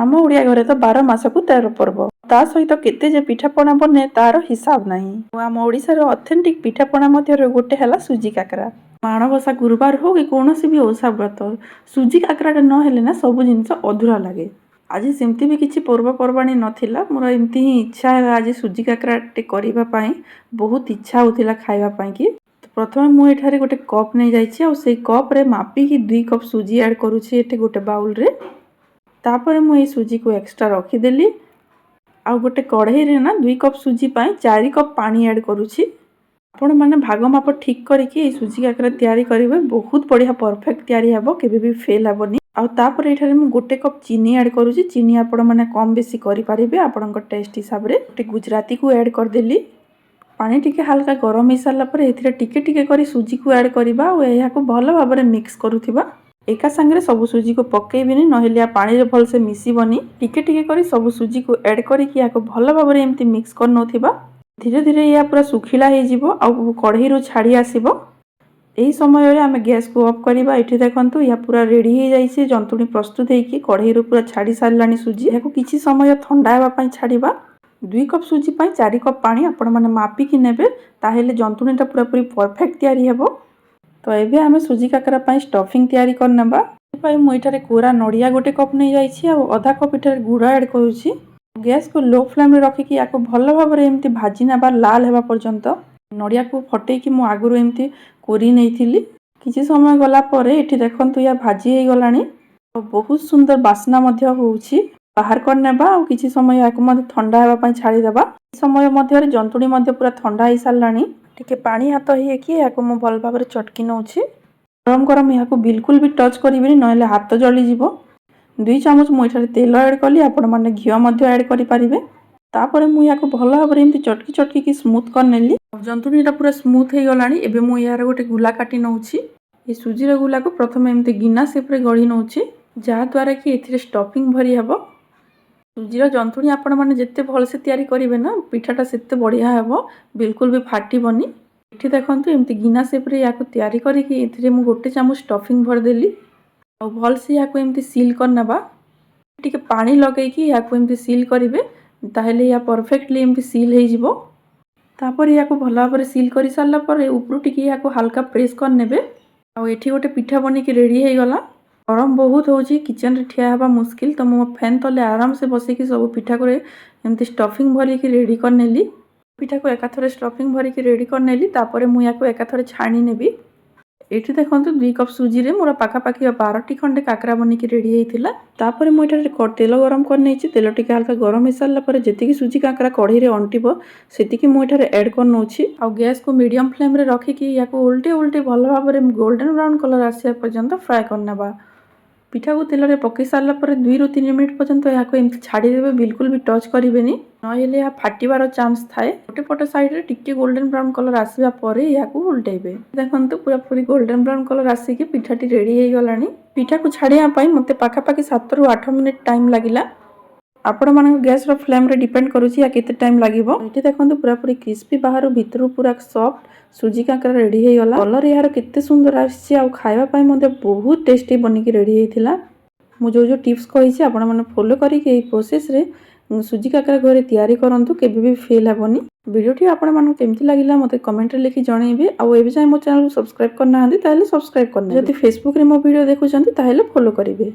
आम ओडिया घरे तो 12 मासकु 13 पर्व ता सहित केते जे पिठापणा बने तार हिसाब नाही। आम ओडिशार ऑथेंटिक पिठापणा मध्य गोटे है सुजी काकरा। माणबसा गुरुवार हो कि कौन भी ओषा व्रत सुजी काकराटा न हेले ना सब जिनस अधूरा लगे। आज सेमती भी किसी पर्वपर्वाणी नथिला मोर एमती ही इच्छा है आज सुजी काकराटे करबा पई बहुत इच्छा होतिला खाइबा पई कि प्रथमे मु एठारे गोटे कप नै जाइछि आ सेई कप रे मापी कि 2 कप सुजी ऐड करूछि एटे गोटे बाउल रे। तापर मु ए सुजी को एक्स्ट्रा रखीदेली आ गोटे कढ़ई रे ना 2 कप सुजी पाई 4 कप पानी ऐड करूछि। आपण माने भाग माप ठीक करके ए सुजी काकरा तैयारी करिवे बहुत बढ़िया परफेक्ट तैयारी हेबो केबे भी फेल हेबोनी। आ तापर एठारे मु गोटे कप चीनी ऐड करूछि। चीनी आपण माने कम बेसी करि परिबे आपणक टेस्ट हिसाब रे। गोटे गुजराती को ऐड कर देली। पानी टिके हल्का गरम हो सारा पर एथिरे टिके टिके करी सुजी को ऐड करबा और एहा को भलो भाबरे मिक्स करूथिबा। एका संगे सब सुजी को पकेइबिनी नहेलिया पानी रे भल से मिसिबनी। टिके टिके करी सब सुजी को ऐड करिकि याको भलो भाबरे एमती मिक्स कर नोथिबा। धीरे धीरे या पूरा सुखिला हे जिवो आ कढ़ई रो छाड़ी आसीबो। एही समय रे आमे गैस को ऑफ करबा। एठी देखंतु या पूरा रेडी हे जाईছে जंतुनी प्रस्तुत हेकी कढ़ई रो पूरा छाड़ी सारलानी सुजी। याको किछि समय ठंडा हेबा पई छाड़ीबा। 2 कप सुजी पाई 4 कप पानी आपण माने मापी कि नेबे ताहेले जंतुनीटा पूरा पूरी परफेक्ट तैयारी हेबो। तो एबे आमे सुजी काकरा पाई स्टफिंग तैयारी कर नेबा। पाई मु एठारे कोरा नडिया गोटे कप नै जाईछि आ आधा कप एठारे गुड़ ऐड करूछि। गैस को लो फ्लेम रे रखि कि याको भलो भाबरे एमती भाजी नेबा लाल हेबा पर्यंत। नडिया को फटै कि मु आगुरो एमती कोरी नैथिली। किछि समय गला परे एठी देखंतु या भाजी हे गलानी और बहुत सुंदर बास्ना मध्य होउछि। बाहर कर नेबा और किछि समय याको मध्य ठंडा हेबा पई छाड़ी देबा। समय मध्य रे जंतुनी मध्य पूरा ठंडा हे सारलानी। टिके पानी हाथ हे कि याको मु भल भाबरे चटकी नउछि। गरम गरम याको बिल्कुल भी टच करिबिनी नहेले हाथ जली जिवो। 2 चम्मच मु एठारे तेल ऐड कली आपण माने घियो मध्य ऐड करि परिबे। तापरे मु याको भलो भाबरे एमती चटकी चटकी की स्मूथ कर नेली। जंतुनीटा पूरा स्मूथ हे गलानी। एबे मु यार गोटे गुला काटी नउछि। ए सुजी रे गुला को प्रथमे एमती गिना शेप रे गढी नउछि जा द्वारा कि एथिरे स्टफिंग भरी हेबो। सुजीर जंतुणी आपण माने जिते भल से तैयारी करिवे ना पिठाटा सेते बढ़िया हेबो बिल्कुल भी फाटिबनी। एठी देखंतु एमती गिना शेप रे याको तैयारी करिकि एथिरे मु गोटे चम्मच स्टफिंग भर देली और भल से याको एमती सील कर नेबा। टिके पानी लगै कि याको एमती सील करिवे ताहेले या परफेक्टली एमती सील हे जिवो। तापर याको भल भाबरे सील करि सारला पर ऊपर टिके याको हल्का प्रेस कर नेबे और एठी गोटे पिठा बनि कि रेडी हे गला। गरम बहुत होची किचन रे ठिया हेबा मुश्किल तो मो फैन तले आराम से बसी कि सब पिठा करे एमती स्टफिंग भरी कि रेडी कर नेली। पिठा को एकाथरे स्टफिंग भरी कि रेडी कर नेली। तापरे मु याको एकाथरे छाणी नेबी। एठी देखंतु 2 कप सुजी रे मोरा पाखा पाखी 12 टी खंडे काकरा बनि कि रेडी हेतिला। तापरे मु एठारे तेल गरम कर नेछि। तेल टिके हल्का गरम हे सारला पर जेतिकी सुजी काकरा कढ़ई रे अंटिबो सेतिकी मु एठारे ऐड कर नउछि आ गैस को मीडियम फ्लेम रे रखि कि याको उल्टे उल्टे भलो भाबरे गोल्डन ब्राउन कलर आसिया पर्यंत फ्राई कर नेबा। पिठा को तेल रे पकई सारला पर 2 ରୁ 3 मिनिट पर्यंत याको एमती छाड़ी देबे बिल्कुल भी टच करिवेनी नहेले या फाटिबार चांस थाए। गोटे पट साइड रे टिके गोल्डन ब्राउन कलर आसीबा परे याको उल्टेबे। देखंतु पूरा पूरी गोल्डन ब्राउन कलर आसी कि पिठाटी रेडी हे गलानी। पिठा को छाड़िया पई मते पाखा पाखी 7 ରୁ 8 मिनिट टाइम लागिला। आपण माने गैस रो फ्लेम रे डिपेंड करूची या केते टाइम लागिवो। एठी देखंतु पूरा पूरी क्रिस्पी बाहर भीतर पूरा सॉफ्ट सुजी काकरा रेडी हे गला। कलर यार केते सुंदर आसी आ खाइबा पई मते बहुत टेस्टी बनि कि रेडी हेतिला। मु जो टिप्स कहिछि आपण माने फॉलो करी के ए प्रोसेस रे सुजी काकरा घरे तैयारी करंतु केबे भी फेल हेबोनी। वीडियोटी आपण माने केमति लागिला मते कमेंट रे लिखि जणैबे आ एबे जाय मो चैनल को सब्सक्राइब करना हंदी ताहेले सब्सक्राइब करना। जदि फेसबुक रे मो वीडियो देखुछंती ताहेले फॉलो करिवे।